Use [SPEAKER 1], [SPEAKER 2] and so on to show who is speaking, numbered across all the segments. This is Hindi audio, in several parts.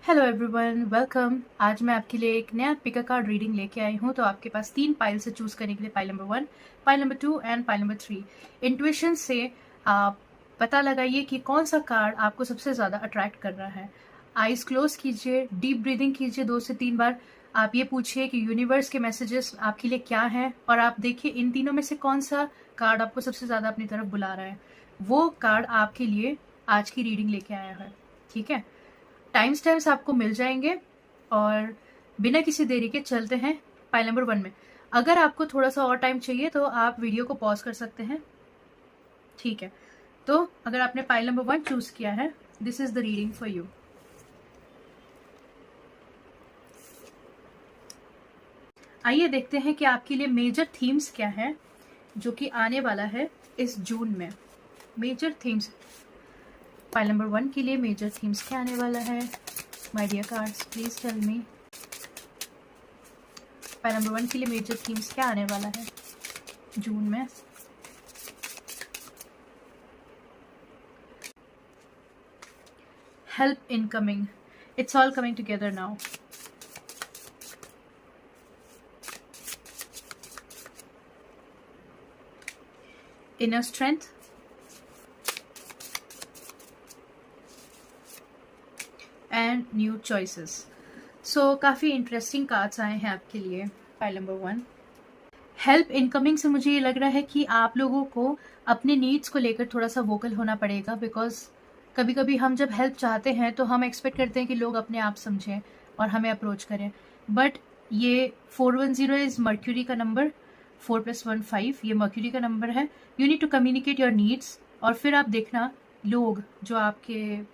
[SPEAKER 1] Hello everyone, welcome. आज मैं आपके लिए एक नया पिक अ कार्ड रीडिंग लेके आई हूँ। तो आपके पास 3 पाइल से चूज़ करने के लिए pile number 1, pile number 2 and pile number 3। Intuition से आप पता लगाइए कि कौन सा कार्ड आपको सबसे ज़्यादा अट्रैक्ट कर रहा है। आइज़ क्लोज कीजिए, डीप ब्रीदिंग कीजिए 2 से 3 बार। आप ये पूछिए कि यूनिवर्स के मैसेजेस आपके लिए क्या हैं, और आप देखिए इन तीनों में से कौन सा कार्ड आपको सबसे ज़्यादा अपनी तरफ बुला रहा है। वो कार्ड आपके लिए आज की रीडिंग लेके आया है। ठीक है, टाइम स्टैम्प्स आपको मिल जाएंगे और बिना किसी देरी के चलते हैं पाइल नंबर 1 में। अगर आपको थोड़ा सा और टाइम चाहिए तो आप वीडियो को पॉज कर सकते हैं। ठीक है, तो अगर आपने पाइल नंबर 1 चूज किया है, this is the reading for you. आइए देखते हैं कि आपके लिए मेजर थीम्स क्या है जो कि आने वाला है इस जून में। मेजर थीम्स पाइल नंबर 1 के लिए मेजर थीम्स क्या आने वाला है। My dear cards, please tell me. Pile number 1 के लिए मेजर थीम्स क्या आने वाला है जून में। Help incoming, it's all coming together now. Inner strength, and new choices. So काफ़ी इंटरेस्टिंग कार्ड्स आए हैं आपके लिए पाइल नंबर 1। हेल्प इनकमिंग से मुझे ये लग रहा है कि आप लोगों को अपने नीड्स को लेकर थोड़ा सा वोकल होना पड़ेगा, बिकॉज कभी कभी हम जब हेल्प चाहते हैं तो हम एक्सपेक्ट करते हैं कि लोग अपने आप समझें और हमें अप्रोच करें। बट ये 410 इज मर्क्यूरी का नंबर, 4 + 1 5, ये मर्क्यूरी का नंबर है। You need to communicate your needs, और फिर आप देखना लोग जो आपके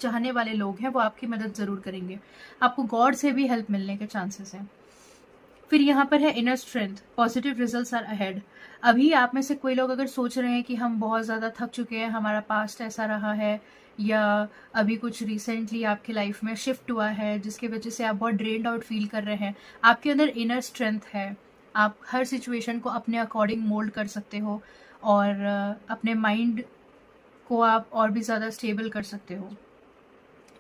[SPEAKER 1] चाहने वाले लोग हैं वो आपकी मदद ज़रूर करेंगे। आपको गॉड से भी हेल्प मिलने के चांसेस हैं। फिर यहाँ पर है inner strength, positive results are ahead. अभी आप में से कोई लोग अगर सोच रहे हैं कि हम बहुत ज़्यादा थक चुके हैं, हमारा पास्ट ऐसा रहा है, या अभी कुछ रिसेंटली आपके लाइफ में शिफ्ट हुआ है जिसकी वजह से आप बहुत ड्रेन्ड आउट फील कर रहे हैं, आपके अंदर इनर स्ट्रेंथ है। आप हर सिचुएशन को अपने अकॉर्डिंग मोल्ड कर सकते हो, और अपने माइंड को आप और भी ज़्यादा स्टेबल कर सकते हो।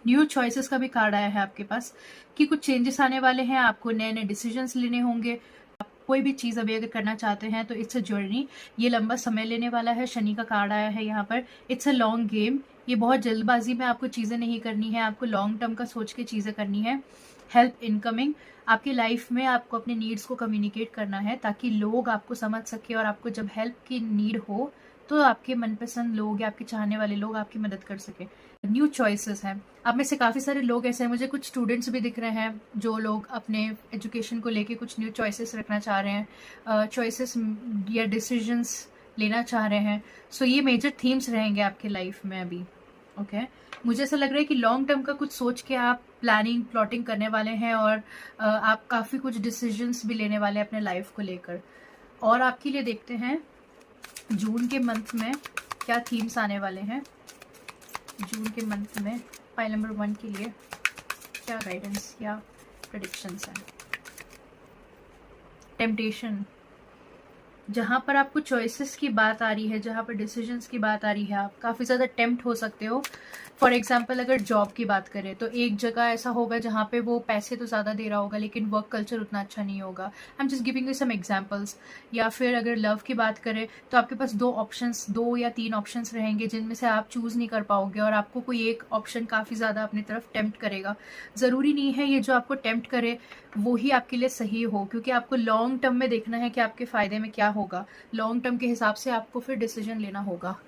[SPEAKER 1] न्यू चॉइसेस का भी कार्ड आया है आपके पास कि कुछ चेंजेस आने वाले हैं, आपको नए नए डिसीजंस लेने होंगे। आप कोई भी चीज़ अभी अगर करना चाहते हैं तो इट्स अ जर्नी, ये लंबा समय लेने वाला है। शनि का कार्ड आया है यहाँ पर, इट्स अ लॉन्ग गेम। ये बहुत जल्दबाजी में आपको चीज़ें नहीं करनी है, आपको लॉन्ग टर्म का सोच के चीज़ें करनी है। हेल्प इनकमिंग, आपकी लाइफ में आपको अपने नीड्स को कम्युनिकेट करना है ताकि लोग आपको समझ सके, और आपको जब हेल्प की नीड हो तो आपके मनपसंद लोग या आपके चाहने वाले लोग आपकी मदद कर सके। न्यू चॉइसेस हैं। आप में से काफ़ी सारे लोग ऐसे हैं, मुझे कुछ स्टूडेंट्स भी दिख रहे हैं जो लोग अपने एजुकेशन को लेके कुछ न्यू चॉइसेस रखना चाह रहे हैं, चॉइसेस या डिसीजंस लेना चाह रहे हैं। सो ये मेजर थीम्स रहेंगे आपके लाइफ में अभी। ओके, मुझे ऐसा लग रहा है कि लॉन्ग टर्म का कुछ सोच के आप प्लानिंग प्लॉटिंग करने वाले हैं, और आप काफ़ी कुछ डिसीजंस भी लेने वाले हैं अपने लाइफ को लेकर। और आपके लिए देखते हैं जून के मंथ में क्या थीम्स आने वाले हैं। जून के मंथ में पाइल नंबर 1 के लिए क्या गाइडेंस या प्रेडिक्शंस हैं। टेम्पटेशन, जहाँ पर आपको चॉइसेस की बात आ रही है, जहाँ पर डिसीजंस की बात आ रही है, आप काफ़ी ज़्यादा टेम्प्ट हो सकते हो। फॉर एग्जाम्पल अगर जॉब की बात करें तो एक जगह ऐसा होगा जहाँ पे वो पैसे तो ज़्यादा दे रहा होगा लेकिन वर्क कल्चर उतना अच्छा नहीं होगा। I am just giving you some examples. या फिर अगर लव की बात करें तो आपके पास 2 या 3 ऑप्शंस रहेंगे जिनमें से आप चूज़ नहीं कर पाओगे, और आपको कोई एक ऑप्शन काफ़ी ज़्यादा अपनी तरफ टेम्प्ट करेगा। ज़रूरी नहीं है ये जो आपको टेम्प्ट करे वो ही आपके लिए सही हो, क्योंकि आपको लॉन्ग टर्म में देखना है कि आपके फ़ायदे में क्या होगा। लॉन्ग टर्म के हिसाब से आपको फिर डिसीजन लेना होगा।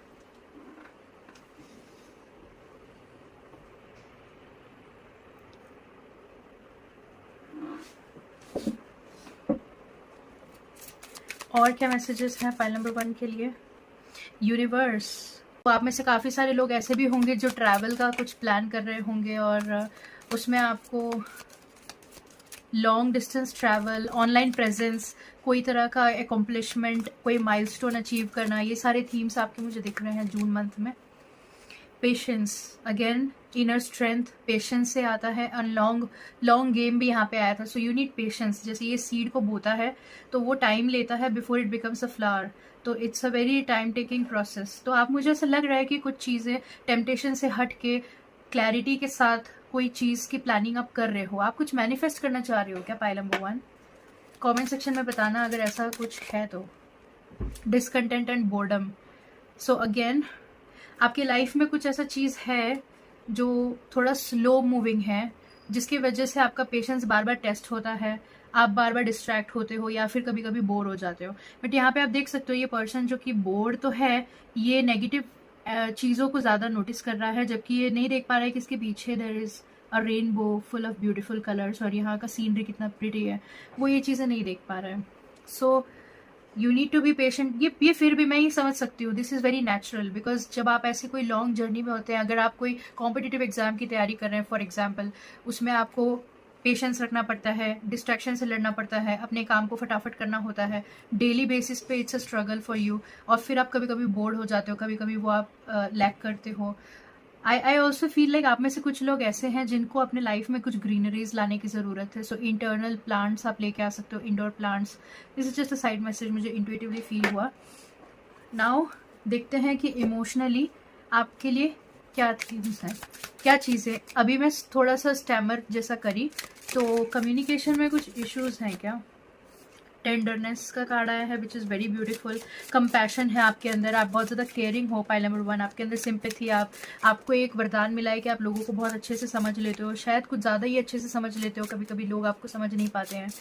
[SPEAKER 1] और क्या मैसेजेस हैं पाइल नंबर 1 के लिए। यूनिवर्स, तो आप में से काफ़ी सारे लोग ऐसे भी होंगे जो ट्रैवल का कुछ प्लान कर रहे होंगे, और उसमें आपको long distance travel, online presence, कोई तरह का एकम्प्लिशमेंट, कोई माइलस्टोन अचीव करना, ये सारे थीम्स आपके मुझे दिख रहे हैं जून मंथ में। Patience, again inner strength, patience से आता है। और लॉन्ग गेम भी यहाँ पे आया था। सो यू नीड पेशेंस। जैसे ये सीड को बोता है तो वो टाइम लेता है before it becomes a flower, तो it's a very time taking process. तो आप, मुझे ऐसा लग रहा है कि कुछ चीज़ें टेम्पटेशन से हट के क्लैरिटी के साथ कोई चीज़ की प्लानिंग आप कर रहे हो, आप कुछ मैनिफेस्ट करना चाह रहे हो क्या? पाइल नंबर 1 कमेंट सेक्शन में बताना अगर ऐसा कुछ है तो। Discontent and boredom, so again आपकी लाइफ में कुछ ऐसा चीज़ है जो थोड़ा स्लो मूविंग है, जिसकी वजह से आपका पेशेंस बार बार टेस्ट होता है, आप बार बार डिस्ट्रैक्ट होते हो या फिर कभी कभी बोर हो जाते हो। बट यहाँ पे आप देख सकते हो ये पर्सन जो कि बोर तो है, ये नेगेटिव चीज़ों को ज़्यादा नोटिस कर रहा है, जबकि ये नहीं देख पा रहा है कि इसके पीछे there is a rainbow full of beautiful colours और यहाँ का सीनरी कितना प्रिटी है, वो ये चीज़ें नहीं देख पा रहा है। So you need to be patient. ये फिर भी मैं ये समझ सकती हूँ, this is very natural, because जब आप ऐसी कोई लॉन्ग जर्नी में होते हैं, अगर आप कोई कॉम्पिटिटिव एग्जाम की तैयारी कर रहे हैं फॉर एग्जाम्पल, उसमें आपको पेशेंस रखना पड़ता है, डिस्ट्रैक्शन से लड़ना पड़ता है, अपने काम को फटाफट करना होता है, डेली बेसिस पे it's a struggle for you, और फिर आप कभी कभी बोर्ड हो जाते हो, कभी कभी वो आप लैक करते हो। आई ऑल्सो फील लाइक आप में से कुछ लोग ऐसे हैं जिनको अपने लाइफ में कुछ ग्रीनरीज लाने की ज़रूरत है। सो इंटरनल प्लांट्स आप लेके आ सकते हो, indoor plants. This is just a side message, मुझे इंट्यूटिवली फील हुआ। नाउ देखते हैं कि इमोशनली आपके लिए क्या थीम्स हैं, क्या चीज़ें। अभी मैं थोड़ा सा स्टैमर जैसा करी, तो कम्युनिकेशन में कुछ इश्यूज हैं क्या? टेंडरनेस का कार्ड आया है, which is very beautiful. Compassion है आपके अंदर, आप बहुत ज़्यादा केयरिंग हो। पाइल नंबर 1 आपके अंदर सिंपैथी, आपको एक वरदान मिला है कि आप लोगों को बहुत अच्छे से समझ लेते हो, शायद कुछ ज़्यादा ही अच्छे से समझ लेते हो, कभी कभी लोग आपको समझ नहीं पाते हैं।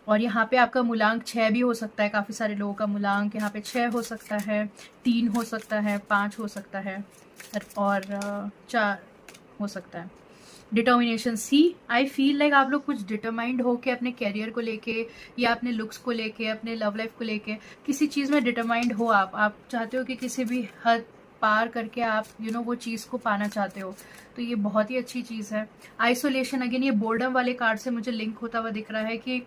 [SPEAKER 1] और यहाँ पे आपका मूलांक 6 भी हो सकता है, काफ़ी सारे लोगों का मूलांक यहाँ पे 6 हो सकता है, 3 हो सकता है, 5 हो सकता है और 4 हो सकता है। Determination, see I feel like आप लोग कुछ डिटरमाइंड हो के अपने कैरियर को लेके या अपने लुक्स को लेके, अपने लव लाइफ को लेके किसी चीज़ में डिटरमाइंड हो। आप चाहते हो कि किसी भी हद पार करके आप वो चीज़ को पाना चाहते हो, तो ये बहुत ही अच्छी चीज़ है। आइसोलेशन, अगेन ये बोर्डम वाले कार्ड से मुझे लिंक होता हुआ दिख रहा है कि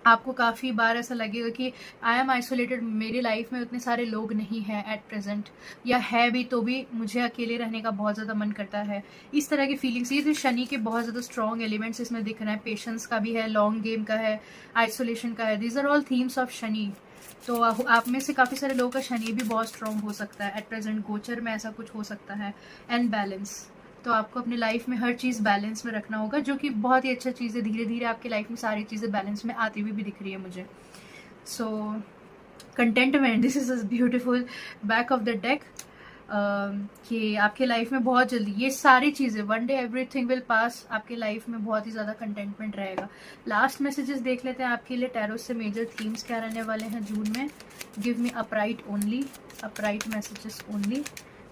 [SPEAKER 1] आपको काफ़ी बार ऐसा लगेगा कि आई एम आइसोलेटेड, मेरी लाइफ में उतने सारे लोग नहीं हैं एट प्रेजेंट, या है भी तो भी मुझे अकेले रहने का बहुत ज़्यादा मन करता है। इस तरह की फीलिंग्स, ये शनि के बहुत ज़्यादा स्ट्रॉन्ग एलिमेंट्स इसमें दिख रहे हैं। पेशेंस का भी है, लॉन्ग गेम का है, आइसोलेशन का है, these are all themes of Shani. तो आप में से काफ़ी सारे लोगों का शनि भी बहुत स्ट्रॉन्ग हो सकता है एट प्रेजेंट, गोचर में ऐसा कुछ हो सकता है। एंड बैलेंस, तो आपको अपनी लाइफ में हर चीज़ बैलेंस में रखना होगा, जो कि बहुत ही अच्छा चीज़ है। धीरे धीरे आपकी लाइफ में सारी चीज़ें बैलेंस में आती हुई भी दिख रही है मुझे। So contentment, this is beautiful back of the deck, कि आपके लाइफ में बहुत जल्दी ये सारी चीज़ें, one day everything will pass, आपके लाइफ में बहुत ही ज़्यादा कंटेंटमेंट रहेगा। लास्ट मैसेजेस देख लेते हैं आपके लिए टैरो से, मेजर थीम्स क्या रहने वाले हैं जून में। Give me upright only, upright messages only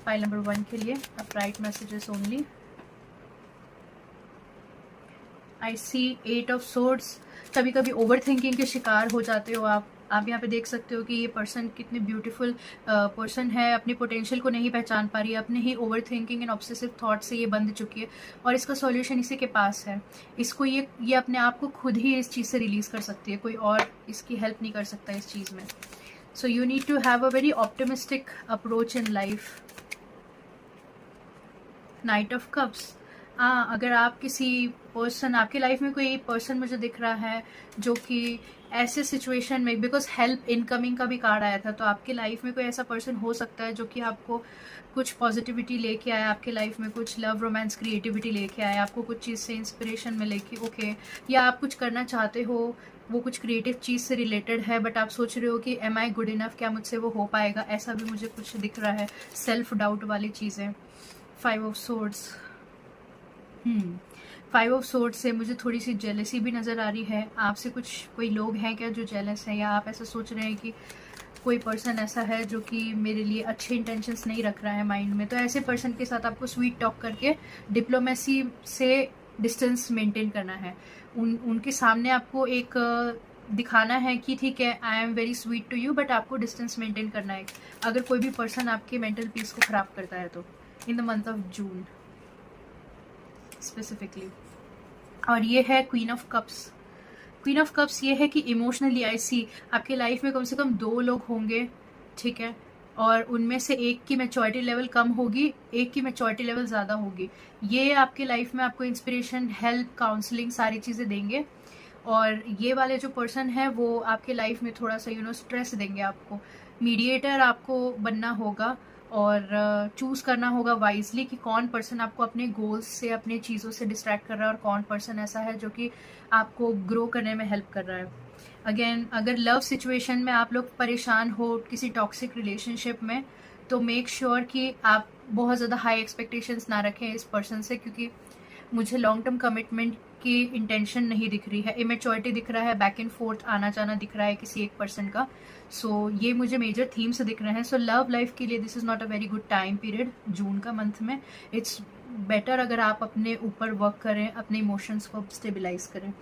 [SPEAKER 1] file number 1 के लिए, upright messages only. I see 8 of swords, कभी कभी ओवर थिंकिंग के शिकार हो जाते हो आप यहाँ पे देख सकते हो कि ये पर्सन कितनी ब्यूटीफुल पर्सन है, अपनी पोटेंशियल को नहीं पहचान पा रही है, अपने ही over thinking and obsessive thought से ये बंध चुकी है, और इसका सॉल्यूशन इसी के पास है। इसको ये अपने आप को खुद ही इस चीज़ से रिलीज कर सकती है, कोई और इसकी हेल्प नहीं कर सकता इस चीज़ में। So you need to have a very optimistic approach in life. Knight of cups, अगर आप किसी पर्सन, आपकी लाइफ में कोई पर्सन मुझे दिख रहा है जो कि ऐसे सिचुएशन में, बिकॉज हेल्प इनकमिंग का भी कार्ड आया था, तो आपकी लाइफ में कोई ऐसा पर्सन हो सकता है जो कि आपको कुछ पॉजिटिविटी लेके आया, आपके लाइफ में कुछ लव रोमांस क्रिएटिविटी लेके आया, आपको कुछ चीज़ से इंस्पिरेशन मिले कि ओके, या आप कुछ करना चाहते हो, वो कुछ क्रिएटिव चीज़ से रिलेटेड है, बट आप सोच रहे हो कि एम आई गुड इनफ, क्या मुझसे वो हो पाएगा, ऐसा भी मुझे कुछ दिख रहा है, सेल्फ डाउट वाली चीज़ें। 5 ऑफ सोर्ड्स, 5 ऑफ सोर्ड्स से मुझे थोड़ी सी जेलसी भी नज़र आ रही है। आपसे कोई लोग हैं क्या जो जेलस हैं, या आप ऐसा सोच रहे हैं कि कोई पर्सन ऐसा है जो कि मेरे लिए अच्छे इंटेंशंस नहीं रख रहा है माइंड में, तो ऐसे पर्सन के साथ आपको स्वीट टॉक करके डिप्लोमेसी से डिस्टेंस मेंटेन करना है। उनके सामने आपको एक दिखाना है कि ठीक है, I am very sweet to you, but आपको डिस्टेंस मेंटेन करना है अगर कोई भी पर्सन आपके मेंटल पीस को ख़राब करता है तो, इन the month of June specifically. और ये है queen of cups. Queen of cups ये है कि इमोशनली आई सी आपकी लाइफ में कम से कम 2 लोग होंगे, ठीक है, और उनमें से एक की मैच्योरिटी लेवल कम होगी, एक की मैच्योरिटी लेवल ज़्यादा होगी। ये आपके लाइफ में आपको इंस्पिरेशन, हेल्प, काउंसलिंग सारी चीज़ें देंगे, और ये वाले जो पर्सन है वो आपके लाइफ में थोड़ा सा स्ट्रेस देंगे आपको। मीडिएटर आपको बनना होगा, और चूज़ करना होगा वाइजली कि कौन पर्सन आपको अपने गोल्स से, अपने चीज़ों से डिस्ट्रैक्ट कर रहा है और कौन पर्सन ऐसा है जो कि आपको ग्रो करने में हेल्प कर रहा है। अगेन, अगर लव सिचुएशन में आप लोग परेशान हो किसी टॉक्सिक रिलेशनशिप में, तो मेक श्योर कि आप बहुत ज़्यादा हाई एक्सपेक्टेशंस ना रखें इस पर्सन से, क्योंकि मुझे लॉन्ग टर्म कमिटमेंट की इंटेंशन नहीं दिख रही है, इमेच्योरिटी दिख रहा है, बैक एंड फोर्थ आना जाना दिख रहा है किसी एक पर्सन का। सो ये मुझे मेजर थीम से दिख रहे हैं। सो लव लाइफ के लिए this is not a very good time period जून का मंथ में। इट्स बेटर अगर आप अपने ऊपर वर्क करें, अपने इमोशंस को स्टेबलाइज करें।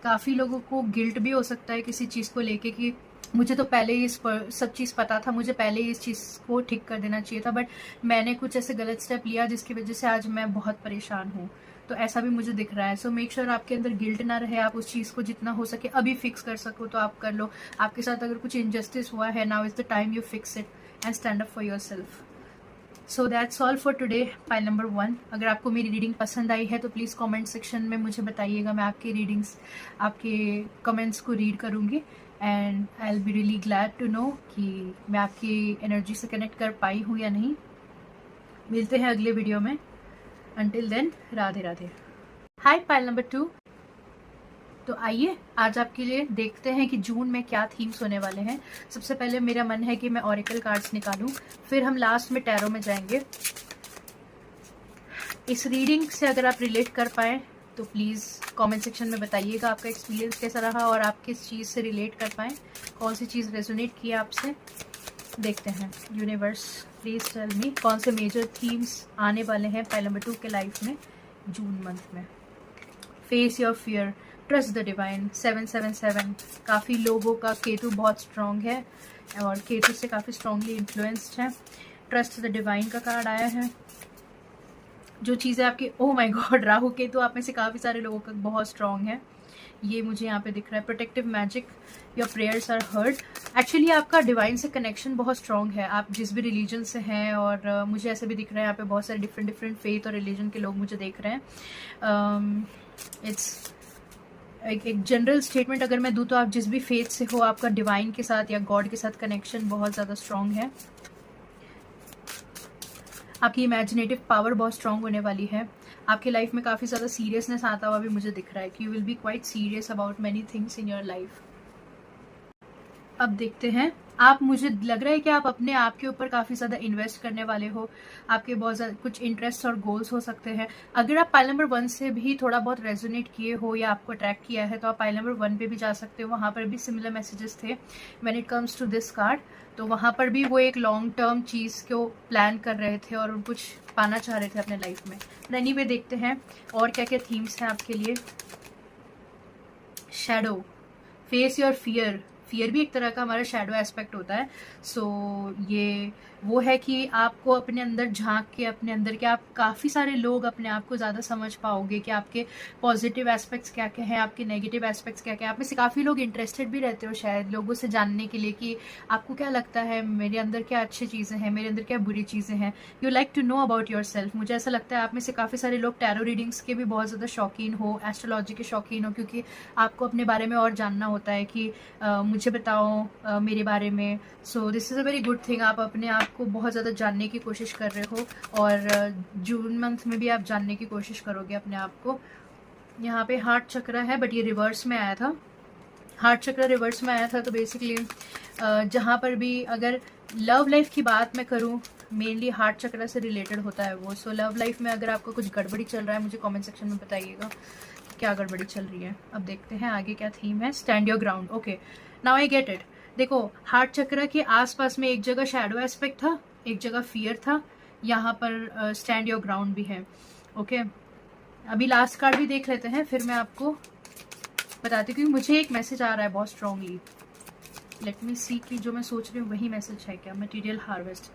[SPEAKER 1] काफ़ी लोगों को गिल्ट भी हो सकता है किसी चीज़ को लेके कि मुझे तो पहले ही सब चीज़ पता था, मुझे पहले ही इस चीज़ को ठीक कर देना चाहिए था, बट मैंने कुछ ऐसे गलत स्टेप लिया जिसकी वजह से आज मैं बहुत परेशान हूँ। तो ऐसा भी मुझे दिख रहा है। सो मेक श्योर आपके अंदर गिल्ट ना रहे, आप उस चीज़ को जितना हो सके अभी फिक्स कर सको तो आप कर लो। आपके साथ अगर कुछ इनजस्टिस हुआ है, now is the time you fix it and stand up for your self. So that's all for today, pile number 1। अगर आपको मेरी रीडिंग पसंद आई है तो प्लीज़ कमेंट सेक्शन में मुझे बताइएगा। मैं आपकी रीडिंग्स, आपके कमेंट्स को रीड करूँगी and I will be really glad to know कि मैं आपकी एनर्जी से कनेक्ट कर पाई हूँ या नहीं। मिलते हैं अगले वीडियो में। Until then, Radhe Radhe. Hi pile number 2। तो आइए आज आपके लिए देखते हैं कि जून में क्या थीम्स होने वाले हैं। सबसे पहले मेरा मन है कि मैं ऑरेकल कार्ड्स निकालूं, फिर हम लास्ट में टैरो में जाएंगे। इस रीडिंग से अगर आप रिलेट कर पाएँ तो प्लीज़ कमेंट सेक्शन में बताइएगा आपका एक्सपीरियंस कैसा रहा और आप किस चीज़ से रिलेट कर पाएँ, कौन सी चीज़ रेजोनेट की आपसे। देखते हैं यूनिवर्स प्लीज़ टेल मी कौन से मेजर थीम्स आने वाले हैं पाइल नंबर 2 के लाइफ में जून मंथ में। Face your fear, trust the divine, 777। काफ़ी लोगों का केतु बहुत स्ट्रॉन्ग है और केतु से काफ़ी स्ट्रॉन्गली इन्फ्लुएंस्ड है। ट्रस्ट द डिवाइन का कार्ड आया है। जो चीज़ें आपकी, oh my God, Rahu Ketu आप में से काफ़ी सारे लोगों का बहुत स्ट्रॉन्ग है, ये मुझे यहाँ पे दिख रहा है। Protective magic, your prayers are heard. Actually आपका डिवाइन से कनेक्शन बहुत स्ट्रॉन्ग है, आप जिस भी रिलीजन से हैं, और मुझे ऐसे भी दिख रहा है यहाँ पे बहुत सारे डिफरेंट फेथ और रिलीजन के लोग मुझे देख रहे हैं। इट्स एक जनरल स्टेटमेंट अगर मैं दूँ तो आप जिस भी फेथ से हो, आपका डिवाइन के साथ या गॉड के साथ कनेक्शन बहुत ज़्यादा स्ट्रॉन्ग है। आपकी इमेजिनेटिव पावर बहुत स्ट्रॉन्ग होने वाली है। आपकी लाइफ में काफ़ी ज़्यादा सीरियसनेस आता हुआ भी मुझे दिख रहा है कि you will be quite serious about many things in your life. अब देखते हैं, आप, मुझे लग रहा है कि आप अपने आप के ऊपर काफ़ी ज़्यादा इन्वेस्ट करने वाले हो। आपके बहुत ज़्यादा कुछ इंटरेस्ट और गोल्स हो सकते हैं। अगर आप पाइल नंबर 1 से भी थोड़ा बहुत रेजोनेट किए हो या आपको अट्रैक्ट किया है तो आप पाइल नंबर 1 पे भी जा सकते हो। वहाँ पर भी सिमिलर मैसेजेस थे when it comes to this card. तो वहाँ पर भी वो एक लॉन्ग टर्म चीज़ को प्लान कर रहे थे और कुछ पाना चाह रहे थे अपने लाइफ में। एनीवे देखते हैं और क्या क्या थीम्स हैं आपके लिए। Shadow, face your fear. Fear भी एक तरह का हमारा शैडो एस्पेक्ट होता है। सो ये वो है कि आपको अपने अंदर झांक के, अपने अंदर के, आप काफ़ी सारे लोग अपने आप को ज़्यादा समझ पाओगे कि आपके पॉजिटिव एस्पेक्ट्स क्या क्या हैं, आपके नेगेटिव एस्पेक्ट्स क्या क्या हैं। आप में से काफ़ी लोग इंटरेस्टेड भी रहते हो शायद लोगों से जानने के लिए कि आपको क्या लगता है, मेरे अंदर क्या अच्छी चीज़ें हैं, मेरे अंदर क्या बुरी चीज़ें हैं। You like to know about yourself. मुझे ऐसा लगता है आप में से काफ़ी सारे लोग टैरो रीडिंग्स के भी बहुत ज़्यादा शौकीन हो, एस्ट्रोलॉजी के शौकीन हो, क्योंकि आपको अपने बारे में और जानना होता है कि मुझे बताओ मेरे बारे में। So this is a very good thing. आप अपने आप को बहुत ज़्यादा जानने की कोशिश कर रहे हो और जून मंथ में भी आप जानने की कोशिश करोगे अपने आप को। यहाँ पे हार्ट चक्र है बट ये रिवर्स में आया था। हार्ट चक्र रिवर्स में आया था तो बेसिकली जहाँ पर भी अगर लव लाइफ की बात मैं करूँ, मेनली हार्ट चक्र से रिलेटेड होता है वो। सो लव लाइफ में अगर आपको कुछ गड़बड़ी चल रहा है, मुझे कमेंट सेक्शन में बताइएगा क्या गड़बड़ी चल रही है। अब देखते हैं आगे क्या थीम है। Stand your ground. Okay, now I get it. देखो, हार्ट चक्र के आसपास में एक जगह शैडो एस्पेक्ट था, एक जगह फियर था, यहाँ पर स्टैंड योर ग्राउंड भी है। ओके, अभी लास्ट कार्ड भी देख लेते हैं, फिर मैं आपको बताती हूँ क्योंकि मुझे एक मैसेज आ रहा है बहुत स्ट्रांगली। लेट मी सी कि जो मैं सोच रही हूँ वही मैसेज है क्या। Material harvest.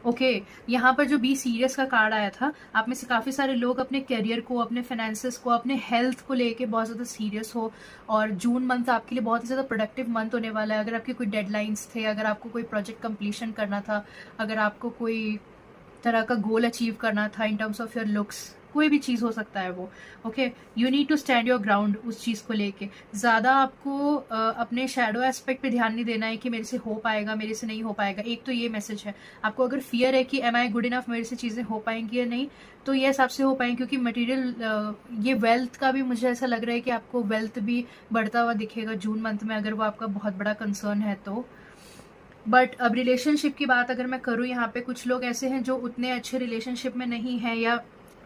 [SPEAKER 1] ओके, यहाँ पर जो बी सीरियस का कार्ड आया था, आप में से काफ़ी सारे लोग अपने करियर को, अपने फाइनेंसेस को, अपने हेल्थ को लेके बहुत ज़्यादा सीरियस हो और जून मंथ आपके लिए बहुत ही ज़्यादा प्रोडक्टिव मंथ होने वाला है। अगर आपके कोई डेडलाइंस थे, अगर आपको कोई प्रोजेक्ट कंप्लीशन करना था, अगर आपको कोई तरह का गोल अचीव करना था in terms of your looks, कोई भी चीज़ हो सकता है वो। Okay, you need to stand your ground उस चीज़ को लेके। ज़्यादा आपको अपने शैडो एस्पेक्ट पे ध्यान नहीं देना है कि मेरे से हो पाएगा, मेरे से नहीं हो पाएगा। एक तो ये मैसेज है आपको, अगर फियर है कि एम आई गुड इनफ, मेरे से चीज़ें हो पाएंगी या नहीं, तो ये हिसाब से हो पाएंगे, क्योंकि मटेरियल ये वेल्थ का भी मुझे ऐसा लग रहा है कि आपको वेल्थ भी बढ़ता हुआ दिखेगा जून मंथ में, अगर वो आपका बहुत बड़ा कंसर्न है तो। बट अब रिलेशनशिप की बात अगर मैं करूँ, यहाँ पे कुछ लोग ऐसे हैं जो उतने अच्छे रिलेशनशिप में नहीं हैं या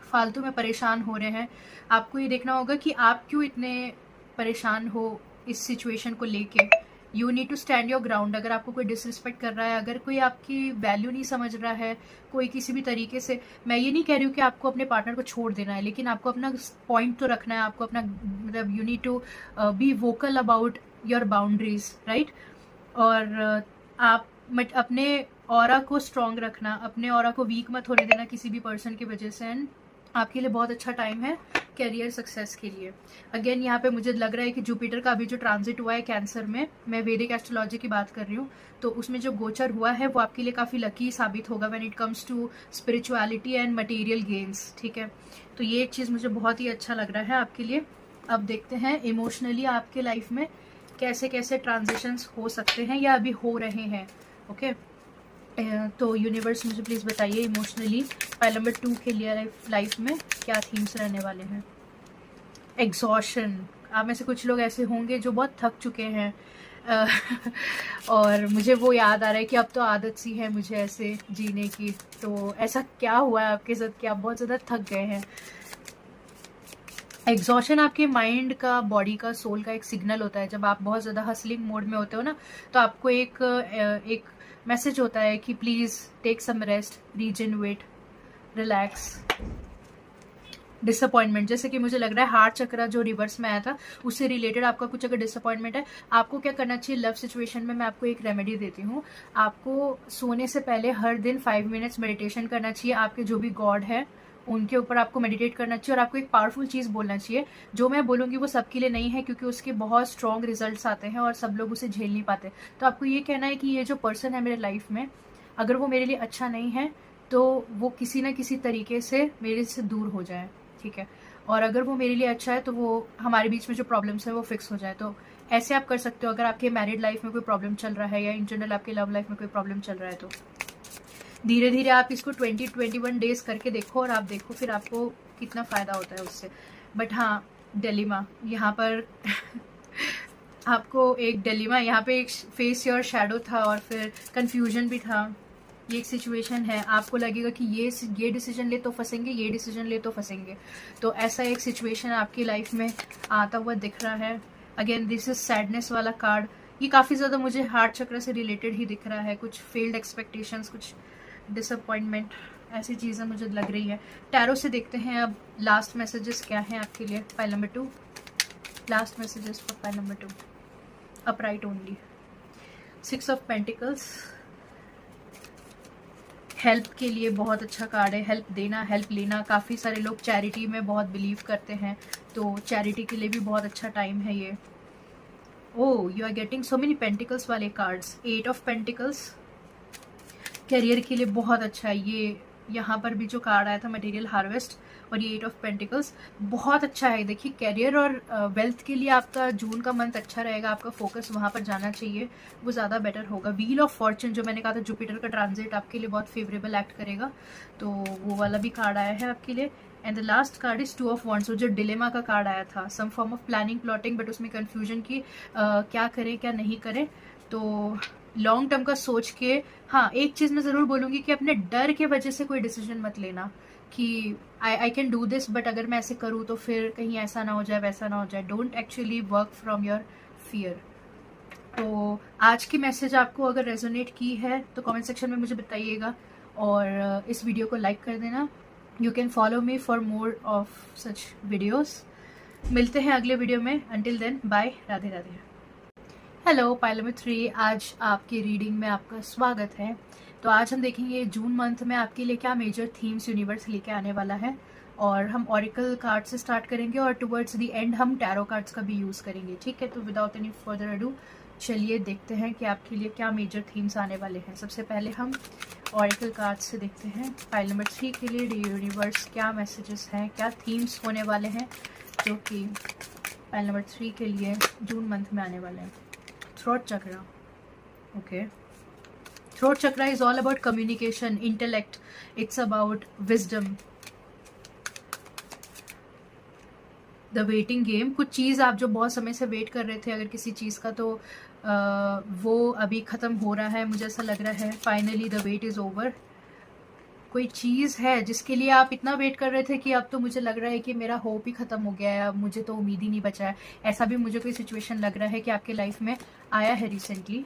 [SPEAKER 1] फालतू में परेशान हो रहे हैं। आपको ये देखना होगा कि आप क्यों इतने परेशान हो इस सिचुएशन को लेके। You need to stand your ground. अगर आपको कोई डिसरिस्पेक्ट कर रहा है, अगर कोई आपकी वैल्यू नहीं समझ रहा है कोई किसी भी तरीके से, मैं ये नहीं कह रही हूँ कि आपको अपने पार्टनर को छोड़ देना है, लेकिन आपको अपना पॉइंट तो रखना है। आपको अपना मतलब you need to be vocal about your boundaries, right. और आप अपने ऑरा को स्ट्रॉन्ग रखना, अपने ऑरा को वीक मत होने देना किसी भी पर्सन की वजह से। एंड आपके लिए बहुत अच्छा टाइम है कैरियर सक्सेस के लिए। अगेन यहाँ पे मुझे लग रहा है कि जुपिटर का अभी जो ट्रांजिट हुआ है कैंसर में, मैं वैदिक एस्ट्रोलॉजी की बात कर रही हूँ, तो उसमें जो गोचर हुआ है वो आपके लिए काफ़ी लकी साबित होगा when it comes to spirituality and material gains, ठीक है। तो ये चीज़ मुझे बहुत ही अच्छा लग रहा है आपके लिए। अब देखते हैं इमोशनली आपके लाइफ में कैसे कैसे ट्रांजिशंस हो सकते हैं या अभी हो रहे हैं। ओके, तो यूनिवर्स मुझे प्लीज़ बताइए इमोशनली फाइल नंबर 2 के लिए लाइफ में क्या थीम्स रहने वाले हैं। एग्जॉशन, आप में से कुछ लोग ऐसे होंगे जो बहुत थक चुके हैं और मुझे वो याद आ रहा है कि अब तो आदत सी है मुझे ऐसे जीने की। तो ऐसा क्या हुआ है आपके साथ कि आप बहुत ज़्यादा थक गए हैं। एग्जॉशन आपके माइंड का, बॉडी का, सोल का एक सिग्नल होता है। जब आप बहुत ज़्यादा हसलिंग मोड में होते हो ना, तो आपको एक मैसेज होता है कि please take some rest, regenerate, relax. Disappointment, जैसे कि मुझे लग रहा है हार्ट चक्रा जो रिवर्स में आया था उससे रिलेटेड आपका कुछ अगर डिसअपॉइंटमेंट है, आपको क्या करना चाहिए लव सिचुएशन में। मैं आपको एक रेमेडी देती हूँ। आपको सोने से पहले हर दिन 5 मिनट्स मेडिटेशन करना चाहिए। आपके जो भी गॉड है उनके ऊपर आपको मेडिटेट करना चाहिए और आपको एक पावरफुल चीज़ बोलना चाहिए। जो मैं बोलूँगी वो सबके लिए नहीं है, क्योंकि उसके बहुत स्ट्रॉन्ग रिजल्ट्स आते हैं और सब लोग उसे झेल नहीं पाते। तो आपको ये कहना है कि ये जो पर्सन है मेरे लाइफ में, अगर वो मेरे लिए अच्छा नहीं है तो वो किसी ना किसी तरीके से मेरे से दूर हो जाए, ठीक है। और अगर वो मेरे लिए अच्छा है तो वो हमारे बीच में जो प्रॉब्लम्स है वो फिक्स हो जाए। तो ऐसे आप कर सकते हो अगर आपके मैरिड लाइफ में कोई प्रॉब्लम चल रहा है या इन जनरल आपके लव लाइफ में कोई प्रॉब्लम चल रहा है। तो धीरे धीरे आप इसको 20-21 डेज करके देखो और आप देखो फिर आपको कितना फ़ायदा होता है उससे। बट हाँ, डिलेमा यहाँ पर आपको एक डिलेमा, यहाँ पे एक फेस योर शैडो था और फिर कंफ्यूजन भी था। ये एक सिचुएशन है, आपको लगेगा कि ये डिसीजन ले तो फंसेंगे, ये डिसीजन ले तो फंसेंगे। तो ऐसा एक सिचुएशन आपकी लाइफ में आता हुआ दिख रहा है। अगेन दिस इज सैडनेस वाला कार्ड। ये काफ़ी ज़्यादा मुझे हार्ट चक्र से रिलेटेड ही दिख रहा है। कुछ फेल्ड एक्सपेक्टेशंस, कुछ डिसअपॉइंटमेंट, ऐसी चीज़ें मुझे लग रही है। टैरो से देखते हैं अब लास्ट मैसेजेस क्या हैं आपके लिए। File number 2, last messages for file number 2। Upright only, 6 of pentacles. Help के लिए बहुत अच्छा कार्ड है। हेल्प देना, हेल्प लेना। काफ़ी सारे लोग चैरिटी में बहुत बिलीव करते हैं, तो चैरिटी के लिए भी बहुत अच्छा टाइम है ये। Oh, you are getting so many pentacles वाले कार्ड्स। 8 ऑफ पेंटिकल्स, कैरियर के लिए बहुत अच्छा है ये। यहाँ पर भी जो कार्ड आया था मटेरियल हार्वेस्ट और ये 8 ऑफ पेंटिकल्स बहुत अच्छा है। देखिए कैरियर और वेल्थ के लिए आपका जून का मंथ अच्छा रहेगा। आपका फोकस वहाँ पर जाना चाहिए, वो ज़्यादा बेटर होगा। व्हील ऑफ फॉर्चून, जो मैंने कहा था जुपिटर का ट्रांजिट आपके लिए बहुत फेवरेबल एक्ट करेगा, तो वो वाला भी कार्ड आया है आपके लिए। And the last card is 2 of wands, जो डिलेमा का कार्ड आया था। Some form of planning, plotting, but उसमें कन्फ्यूजन की क्या करें क्या नहीं करें। तो लॉन्ग टर्म का सोच के, हाँ एक चीज़ मैं ज़रूर बोलूँगी कि अपने डर के वजह से कोई डिसीजन मत लेना कि I can do this, but अगर मैं ऐसे करूँ तो फिर कहीं ऐसा ना हो जाए, वैसा ना हो जाए। Don't actually work from your fear. तो आज की मैसेज आपको अगर रेजोनेट की है तो कमेंट सेक्शन में मुझे बताइएगा और इस वीडियो को लाइक कर देना। You can follow me for more of such videos. मिलते हैं अगले वीडियो में। Until then, bye, Radhe Radhe. Hello, pile number 3, आज आपकी रीडिंग में आपका स्वागत है। तो आज हम देखेंगे जून मंथ में आपके लिए क्या मेजर थीम्स यूनिवर्स लेके आने वाला है, और हम ऑरिकल कार्ड से स्टार्ट करेंगे और टुवर्ड्स द एंड हम टैरो कार्ड्स का भी यूज़ करेंगे, ठीक है। तो विदाउट एनी फर्दर अडू चलिए देखते हैं कि आपके लिए क्या मेजर थीम्स आने वाले हैं। सबसे पहले हम ऑरेकल कार्ड से देखते हैं पाइल नंबर 3 के लिए यूनिवर्स क्या मैसेजेस हैं, क्या थीम्स होने वाले हैं जो कि पाइल नंबर 3 के लिए जून मंथ में आने वाले हैं। Throat chakra, okay. Throat chakra is all about communication, intellect, it's about wisdom. The waiting game, कुछ चीज़ आप जो बहुत समय से वेट कर रहे थे अगर किसी चीज़ का, तो वो अभी ख़त्म हो रहा है, मुझे ऐसा लग रहा है। Finally the wait is over. कोई चीज़ है जिसके लिए आप इतना वेट कर रहे थे कि अब तो मुझे लग रहा है कि मेरा होप ही ख़त्म हो गया है, अब मुझे तो उम्मीद ही नहीं बचा है। ऐसा भी मुझे कोई सिचुएशन लग रहा है कि आपके लाइफ में आया है रिसेंटली।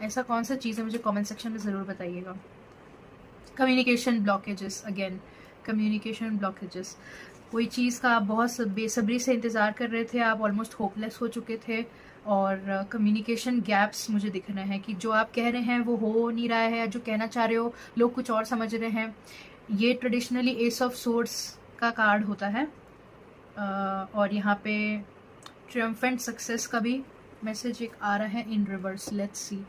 [SPEAKER 1] ऐसा कौन सा चीज़ है, मुझे कमेंट सेक्शन में ज़रूर बताइएगा। Communication blockages, again communication blockages. कोई चीज़ का आप बहुत बेसब्री से इंतज़ार कर रहे थे, आप ऑलमोस्ट होपलेस हो चुके थे, और कम्युनिकेशन गैप्स मुझे दिख रहे हैं कि जो आप कह रहे हैं वो हो नहीं रहा है, जो कहना चाह रहे हो लोग कुछ और समझ रहे हैं। ये ट्रेडिशनली एस ऑफ सोर्ड्स का कार्ड होता है, और यहाँ पे ट्रियम्फेंट सक्सेस का भी मैसेज एक आ रहा है इन रिवर्स। लेट्स सी,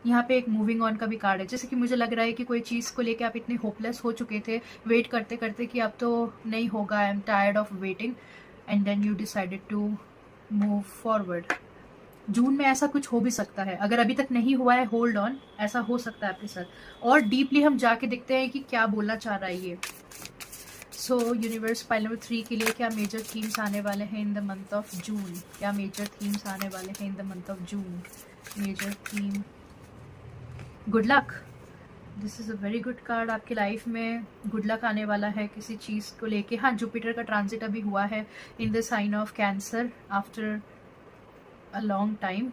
[SPEAKER 1] यहाँ पे एक मूविंग ऑन का भी कार्ड है। जैसे कि मुझे लग रहा है कि कोई चीज़ को लेके आप इतने होपलेस हो चुके थे वेट करते करते कि अब तो नहीं होगा, I am tired of waiting, and then you decided to move forward. जून में ऐसा कुछ हो भी सकता है, अगर अभी तक नहीं हुआ है होल्ड ऑन, ऐसा हो सकता है आपके साथ। और डीपली हम जाके देखते हैं कि क्या बोलना चाह रहा है ये। सो यूनिवर्स पाइल नंबर 3 के लिए क्या मेजर थीम्स आने वाले हैं in the month of June, क्या मेजर थीम्स आने वाले हैं in the month of June. Major theme, good luck. This is a very good card. आपकी लाइफ में गुड लक आने वाला है किसी चीज़ को लेके। हाँ, जुपिटर का ट्रांजिट अभी हुआ है in the sign of Cancer after a long time.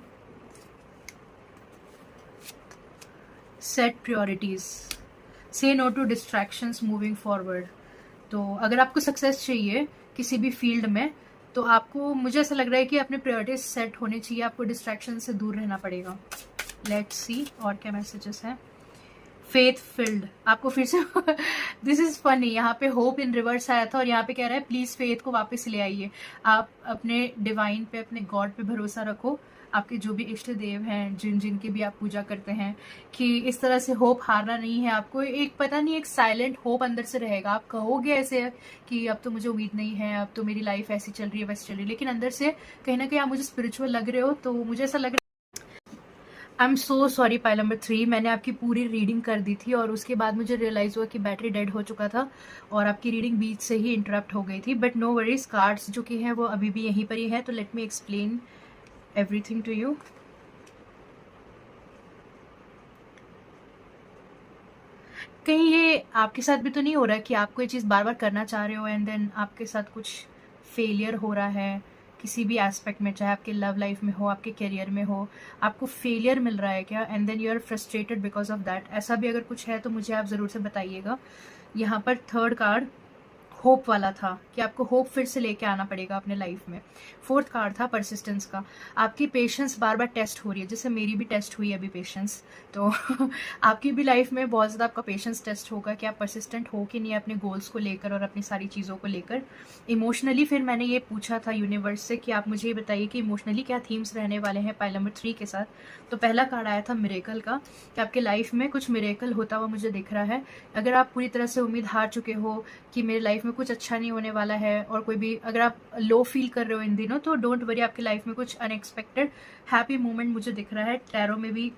[SPEAKER 1] Set priorities, say no to distractions moving forward. तो अगर आपको सक्सेस चाहिए किसी भी फील्ड में, तो आपको, मुझे ऐसा लग रहा है कि अपने प्रायोरिटीज सेट होने चाहिए, आपको डिस्ट्रैक्शन से दूर रहना पड़ेगा। लेट्स सी और क्या मैसेजेस हैं। फेथ फिल्ड, आपको फिर से दिस इज फनी, यहाँ पे होप इन रिवर्स आया था और यहाँ पे कह रहा है प्लीज फेथ को वापस ले आइए। आप अपने डिवाइन पे, अपने गॉड पे भरोसा रखो, आपके जो भी इष्ट देव हैं, जिनकी भी आप पूजा करते हैं, कि इस तरह से होप हारना नहीं है आपको। एक पता नहीं, एक साइलेंट होप अंदर से रहेगा। आप कहोगे ऐसे कि अब तो मुझे उम्मीद नहीं है, अब तो मेरी लाइफ ऐसी चल रही है वैसी चल रही है, लेकिन अंदर से कहीं ना कहीं आप मुझे स्पिरिचुअल लग रहे हो। तो मुझे ऐसा लग रहा है, I am so sorry pile number 3, मैंने आपकी पूरी रीडिंग कर दी थी और उसके बाद मुझे रियलाइज़ हुआ कि बैटरी डेड हो चुका था और आपकी रीडिंग बीच से ही इंटरप्ट हो गई थी। बट नो वरीज, कार्ड्स जो कि हैं वो अभी भी यहीं पर ही है। तो let me explain everything to you. कहीं ये आपके साथ भी तो नहीं हो रहा है कि आपको ये चीज़ बार बार करना चाह रहे हो एंड देन आपके साथ कुछ फेलियर हो रहा है किसी भी एस्पेक्ट में, चाहे आपके लव लाइफ में हो, आपके करियर में हो, आपको फेलियर मिल रहा है क्या, and then you are frustrated because of that. ऐसा भी अगर कुछ है तो मुझे आप ज़रूर से बताइएगा। यहाँ पर थर्ड कार्ड होप वाला था कि आपको होप फिर से लेके आना पड़ेगा अपने लाइफ में। फोर्थ कार्ड था परसिस्टेंस का, आपकी पेशेंस बार बार टेस्ट हो रही है, जैसे मेरी भी टेस्ट हुई अभी पेशेंस। तो आपकी भी लाइफ में बहुत ज़्यादा आपका पेशेंस टेस्ट होगा कि आप परसिस्टेंट हो कि नहीं अपने गोल्स को लेकर और अपनी सारी चीज़ों को लेकर। इमोशनली फिर मैंने ये पूछा था यूनिवर्स से कि आप मुझे ये बताइए कि इमोशनली क्या थीम्स रहने वाले हैं पाइल नंबर 3 के साथ। तो पहला कार्ड आया था मिरेकल का, कि आपके लाइफ में कुछ मिरेकल होता हुआ मुझे दिख रहा है। अगर आप पूरी तरह से उम्मीद हार चुके हो कि मेरे लाइफ में कुछ अच्छा नहीं होने वाला है, और कोई भी अगर आप लो फील कर रहे हो इन दिनों, तो डोंट वरी, आपकी लाइफ में कुछ अनएक्सपेक्टेड हैप्पी मोमेंट मुझे दिख रहा है। टैरो में भी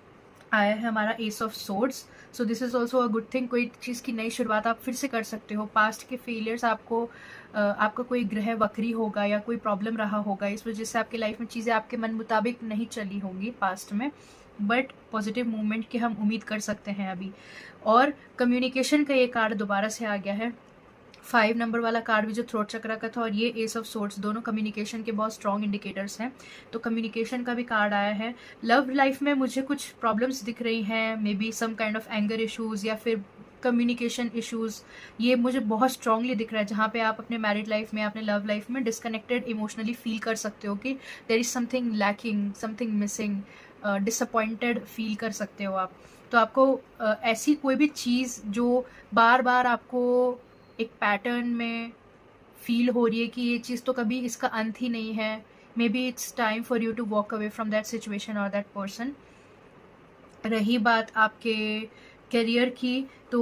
[SPEAKER 1] आया है हमारा S of swords, so this is also a good thing. कोई चीज़ की नई शुरुआत आप फिर से कर सकते हो। पास्ट के फेलियर्स आपको आपका कोई ग्रह वक्री होगा या कोई प्रॉब्लम रहा होगा, इस वजह से आपकी लाइफ में चीज़ें आपके मन मुताबिक नहीं चली होंगी पास्ट में, बट पॉजिटिव मूवमेंट की हम उम्मीद कर सकते हैं अभी। और कम्युनिकेशन का ये कार्ड दोबारा से आ गया है, 5 नंबर वाला कार्ड भी जो थ्रोट चक्रा का था, और ये एस ऑफ सोर्ड्स, दोनों कम्युनिकेशन के बहुत स्ट्रॉन्ग इंडिकेटर्स हैं। तो कम्युनिकेशन का भी कार्ड आया है। लव लाइफ में मुझे कुछ प्रॉब्लम्स दिख रही हैं, maybe some kind of anger issues या फिर कम्युनिकेशन इशूज़, ये मुझे बहुत स्ट्रांगली दिख रहा है, जहाँ पे आप अपने मैरिड लाइफ में, अपने लव लाइफ में डिसकनेक्टेड इमोशनली फील कर सकते हो कि there is something lacking, something missing, disappointed feel कर सकते हो आप। तो आपको ऐसी कोई भी चीज़ जो बार बार आपको एक पैटर्न में फील हो रही है कि ये चीज़ तो कभी इसका अंत ही नहीं है, maybe it's time for you to walk away from that situation और दैट पर्सन। रही बात आपके करियर की, तो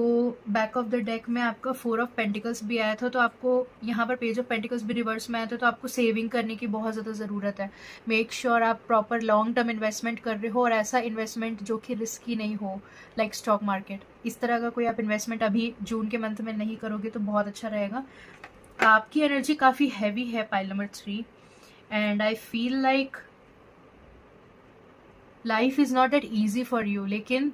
[SPEAKER 1] बैक ऑफ द डेक में आपका 4 ऑफ पेंटिकल्स भी आया था, तो आपको यहाँ पर पेज ऑफ पेंटिकल्स भी रिवर्स में आया था, तो आपको सेविंग करने की बहुत ज़्यादा ज़रूरत है। मेक श्योर आप प्रॉपर लॉन्ग टर्म इन्वेस्टमेंट कर रहे हो, और ऐसा इन्वेस्टमेंट जो कि रिस्की नहीं हो, लाइक स्टॉक मार्केट। इस तरह का कोई आप इन्वेस्टमेंट अभी जून के मंथ में नहीं करोगे तो बहुत अच्छा रहेगा। आपकी एनर्जी काफ़ी हैवी है pile number 3, and I feel like life is not that easy for you, लेकिन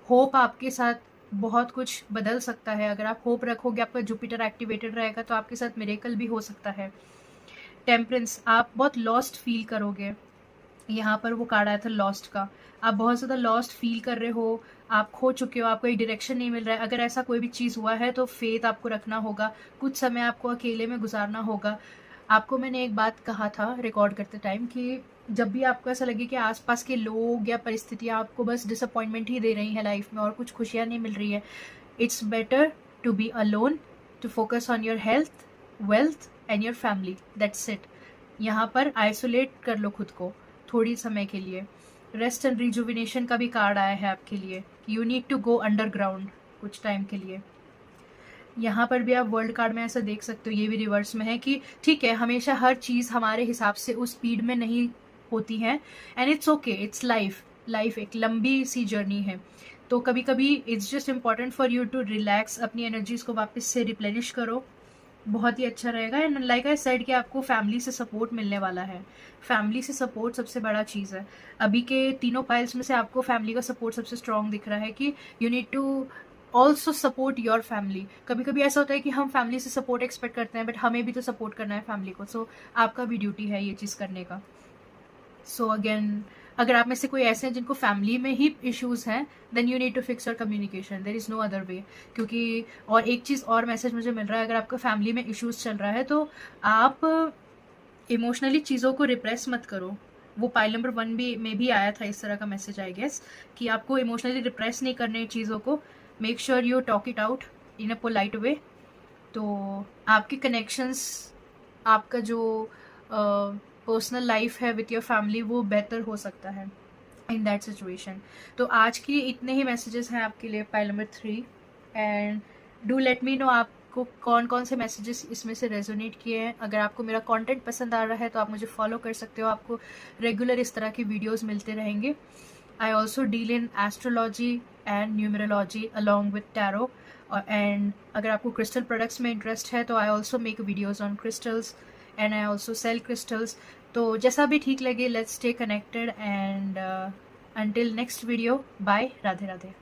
[SPEAKER 1] होप आपके साथ बहुत कुछ बदल सकता है। अगर आप होप रखोगे, आपका जुपिटर एक्टिवेटेड रहेगा, तो आपके साथ मिरेकल भी हो सकता है। टेम्परेंस, आप बहुत लॉस्ट फील करोगे। यहाँ पर वो कार्ड आया था लॉस्ट का, आप बहुत ज़्यादा लॉस्ट फील कर रहे हो, आप खो चुके हो, आपको एक डायरेक्शन नहीं मिल रहा है। अगर ऐसा कोई भी चीज़ हुआ है तो फेथ आपको रखना होगा, कुछ समय आपको अकेले में गुजारना होगा। आपको मैंने एक बात कहा था रिकॉर्ड करते टाइम कि जब भी आपको ऐसा लगे कि आसपास के लोग या परिस्थितियाँ आपको बस डिसअपॉइंटमेंट ही दे रही हैं लाइफ में और कुछ खुशियाँ नहीं मिल रही है, it's better to be alone, to focus on your health, wealth and your family, that's it. यहाँ पर आइसोलेट कर लो खुद को थोड़ी समय के लिए। रेस्ट एंड रिजुविनेशन का भी कार्ड आया है आपके लिए, you need to go underground कुछ टाइम के लिए। यहाँ पर भी आप वर्ल्ड कार्ड में ऐसा देख सकते हो, ये भी रिवर्स में है कि ठीक है, हमेशा हर चीज़ हमारे हिसाब से उस स्पीड में नहीं होती है, and it's okay, it's life एक लंबी सी जर्नी है। तो कभी कभी it's just important for you to relax, अपनी एनर्जीज को वापस से रिप्लेनिश करो, बहुत ही अच्छा रहेगा। एंड लाइक आई सेड कि आपको फैमिली से सपोर्ट मिलने वाला है। फैमिली से सपोर्ट सबसे बड़ा चीज़ है। अभी के तीनों पाइल्स में से आपको फैमिली का सपोर्ट सबसे स्ट्रॉन्ग दिख रहा है कि you need to also support your family. कभी कभी ऐसा होता है कि हम फैमिली से सपोर्ट एक्सपेक्ट करते हैं, बट हमें भी तो सपोर्ट करना है फैमिली को, सो आपका भी ड्यूटी है ये चीज़ करने का। सो अगेन, अगर आप में से कोई ऐसे हैं जिनको फैमिली में ही इश्यूज हैं, then you need to fix your communication, there is no other way. क्योंकि और एक चीज़ और मैसेज मुझे मिल रहा है, अगर आपका फैमिली में इश्यूज चल रहा है तो आप इमोशनली चीज़ों को रिप्रेस मत करो। वो पाइल नंबर 1 भी में भी आया था इस तरह का मैसेज, आई गेस, कि आपको इमोशनली रिप्रेस नहीं करने चीज़ों को। Make sure you talk it out in a polite way, तो आपके कनेक्शंस, आपका जो पर्सनल लाइफ है विथ योर फैमिली, वो बेहतर हो सकता है इन दैट सिचुएशन। तो आज के इतने ही मैसेजेस हैं आपके लिए pile number 3, and do let me know आपको कौन कौन से मैसेजेस इसमें से रेजोनेट किए हैं। अगर आपको मेरा कंटेंट पसंद आ रहा है तो आप मुझे फॉलो कर सकते हो, आपको रेगुलर इस तरह की वीडियोस मिलते रहेंगे। I also deal in astrology and numerology along with tarot, and अगर आपको क्रिस्टल प्रोडक्ट्स में इंटरेस्ट है तो I also make videos on crystals and I also sell crystals. तो जैसा भी ठीक लगे, let's stay connected, and until next video, bye, Radhe Radhe.